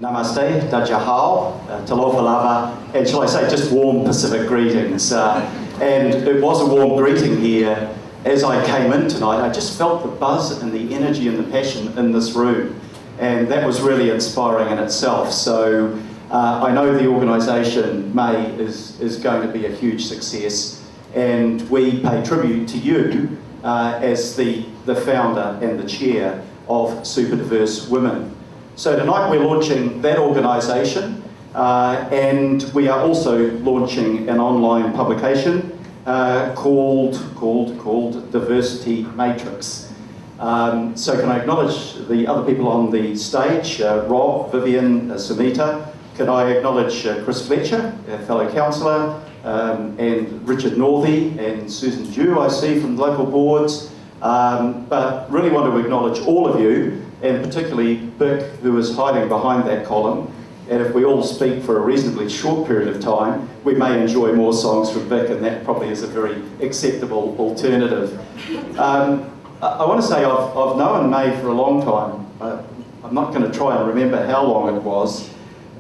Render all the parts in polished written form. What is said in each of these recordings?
Namaste, Dajahal, Talofa Lava, and shall I say just warm Pacific greetings. And it was a warm greeting here. As I came in tonight, I just felt the buzz and the energy and the passion in this room. And that was really inspiring in itself. So I know the organisation, May, is going to be a huge success. And we pay tribute to you as the founder and the chair of SUPERdiverse Women. So tonight we're launching that organisation and we are also launching an online publication called Diversity Matrix. So can I acknowledge the other people on the stage, Rob, Vivian, Sumita. Can I acknowledge Chris Fletcher, our fellow councillor, and Richard Northey and Susan Dew, I see from the local boards. But really want to acknowledge all of you, and particularly Bick, who is hiding behind that column. And if we all speak for a reasonably short period of time, we may enjoy more songs from Bick, and that probably is a very acceptable alternative. I want to say I've known May for a long time. I'm not going to try and remember how long it was,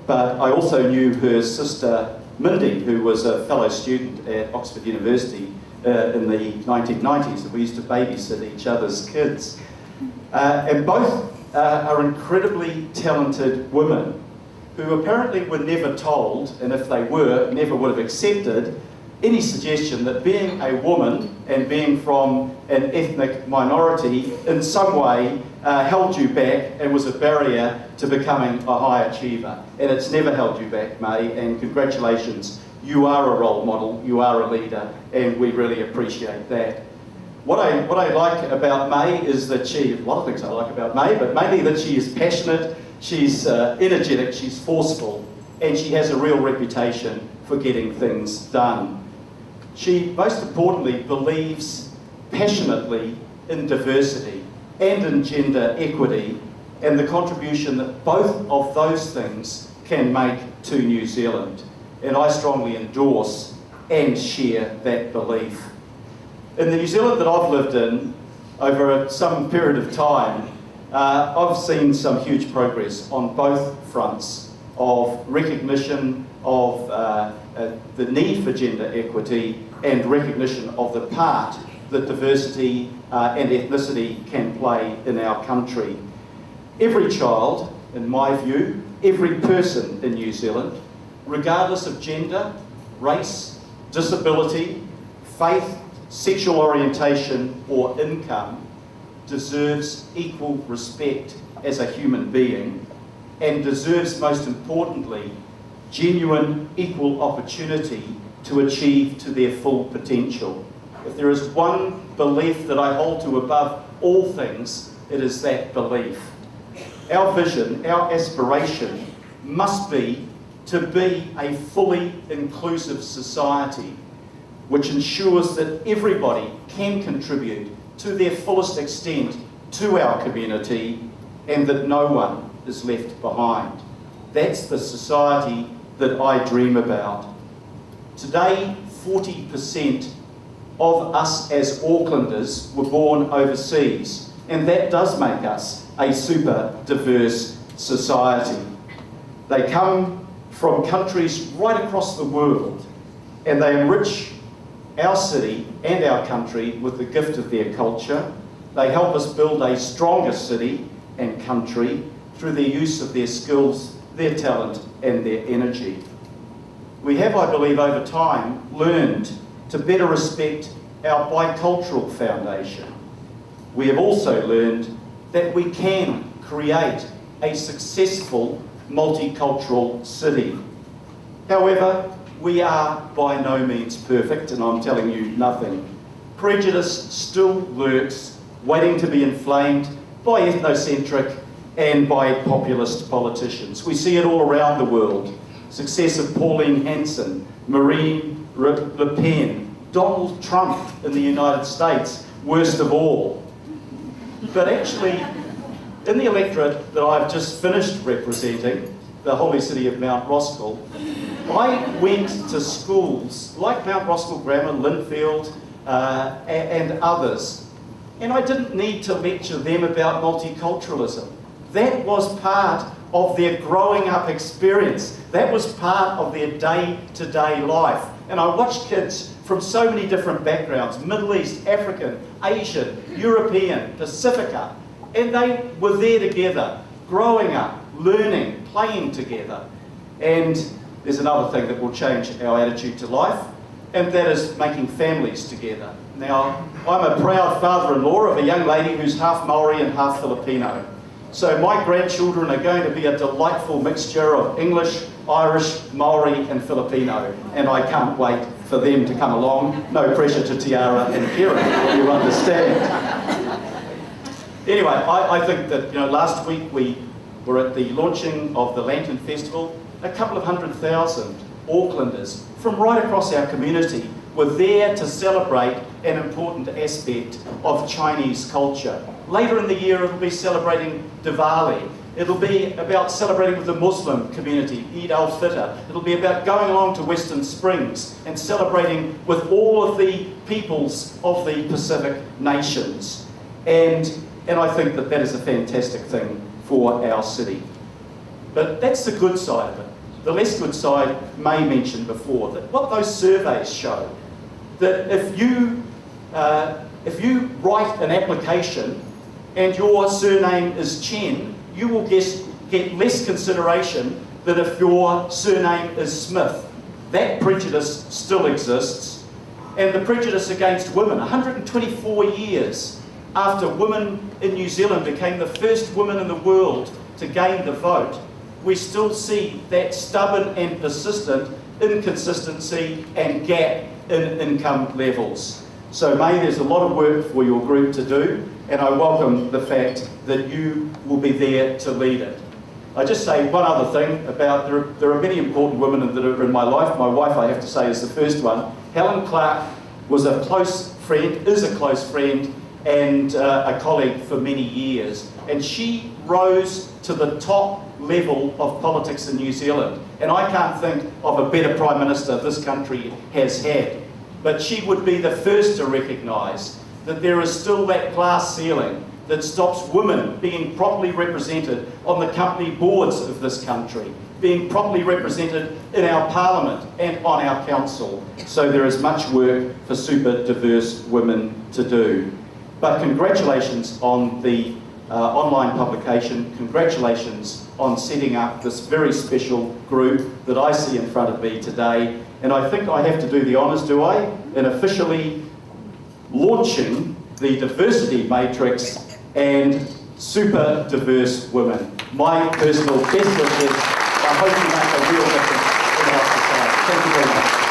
but I also knew her sister Mindy, who was a fellow student at Oxford University in the 1990s, and we used to babysit each other's kids. And both are incredibly talented women who apparently were never told, and if they were, never would have accepted any suggestion that being a woman and being from an ethnic minority in some way held you back and was a barrier to becoming a high achiever. And it's never held you back, May, and congratulations. You are a role model, you are a leader, and we really appreciate that. What I like about May is that a lot of things I like about May, but mainly that she is passionate, she's energetic, she's forceful, and she has a real reputation for getting things done. She, most importantly, believes passionately in diversity and in gender equity, and the contribution that both of those things can make to New Zealand. And I strongly endorse and share that belief. In the New Zealand that I've lived in, over some period of time, I've seen some huge progress on both fronts of recognition of the need for gender equity and recognition of the part that diversity and ethnicity can play in our country. Every child, in my view, every person in New Zealand, regardless of gender, race, disability, faith, sexual orientation or income, deserves equal respect as a human being and deserves, most importantly, genuine equal opportunity to achieve to their full potential. If there is one belief that I hold to above all things, it is that belief. Our vision, our aspiration must be to be a fully inclusive society which ensures that everybody can contribute to their fullest extent to our community and that no one is left behind. That's the society that I dream about. Today, 40% of us as Aucklanders were born overseas, and that does make us a super diverse society. They come from countries right across the world, and they enrich our city and our country with the gift of their culture. They help us build a stronger city and country through their use of their skills, their talent, and their energy. We have, I believe, over time, learned to better respect our bicultural foundation. We have also learned that we can create a successful multicultural city. However, we are by no means perfect, and I'm telling you nothing. Prejudice still lurks, waiting to be inflamed by ethnocentric and by populist politicians. We see it all around the world. Success of Pauline Hanson, Marine Le Pen, Donald Trump in the United States, worst of all. But actually, in the electorate that I've just finished representing, the holy city of Mount Roskill, I went to schools like Mount Roskill Grammar, Linfield, and others, and I didn't need to lecture them about multiculturalism. That was part of their growing up experience. That was part of their day-to-day life. And I watched kids from so many different backgrounds, Middle East, African, Asian, European, Pacifica, and they were there together, growing up, learning, playing together. And there's another thing that will change our attitude to life, and that is making families together. Now, I'm a proud father-in-law of a young lady who's half Maori and half Filipino. So my grandchildren are going to be a delightful mixture of English, Irish, Maori and Filipino, and I can't wait for them to come along. No pressure to Tiara and Kieran, you understand. Anyway, I think that last week we were at the launching of the Lantern Festival. A couple of 100,000 Aucklanders from right across our community were there to celebrate an important aspect of Chinese culture. Later in the year, it'll be celebrating Diwali. It'll be about celebrating with the Muslim community, Eid al-Fitr. It'll be about going along to Western Springs and celebrating with all of the peoples of the Pacific nations. And I think that that is a fantastic thing for our city. But that's the good side of it. The less good side, May mentioned before, that what those surveys show, that if you write an application and your surname is Chen, you will get less consideration than if your surname is Smith. That prejudice still exists. And the prejudice against women, 124 years after women in New Zealand became the first women in the world to gain the vote, we still see that stubborn and persistent inconsistency and gap in income levels. So May, there's a lot of work for your group to do, and I welcome the fact that you will be there to lead it. I just say one other thing about, there are many important women that are in my life. My wife, I have to say, is the first one. Helen Clark was a close friend, is a close friend, and a colleague for many years. And she rose to the top level of politics in New Zealand. And I can't think of a better Prime Minister this country has had. But she would be the first to recognise that there is still that glass ceiling that stops women being properly represented on the company boards of this country, being properly represented in our parliament and on our council. So there is much work for super diverse women to do. But congratulations on the online publication. Congratulations on setting up this very special group that I see in front of me today. And I think I have to do the honours, do I, in officially launching the diversity matrix and super diverse women. My personal best wishes. I hope you make a real difference in our society. Thank you very much.